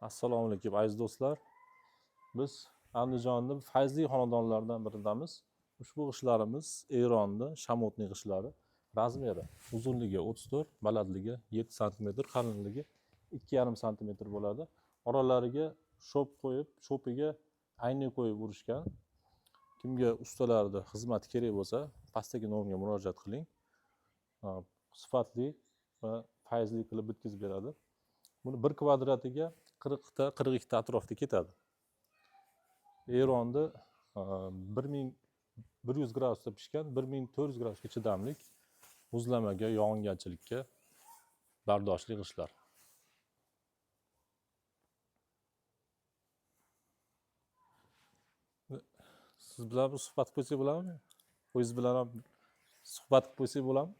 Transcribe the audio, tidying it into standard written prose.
Assalomu alaykum aziz do'stlar. Biz Andijonda fayzli xonadonlardan biridamiz. Ushbu g'ishtlarimiz Eronning shamotniy g'ishtlari. Razmeri uzunligi 34, balandligi 7 sm, qalinligi 2,5 sm bo'ladi. Oralariga shop qo'yib, shopiga ayni qo'yib urishgan. Kimga ustalarda xizmat kerak bo'lsa, pastdagi nomerga murojaat qiling. Sifatli va fayzli qilib bitkazib beradi. Buni 1 kvadratiga 42 ta atrofida ketadi. Eronda 1100 gradusda pishgan, 1400 gradusga chidamlik, muzlamaga, yog'ingarchilikka bardoshli g'ishtlar. Siz bilan bir suhbat qilsak bo'ladimi? O'zingiz bilan ham suhbat qilib qo'ysak bo'ladimi?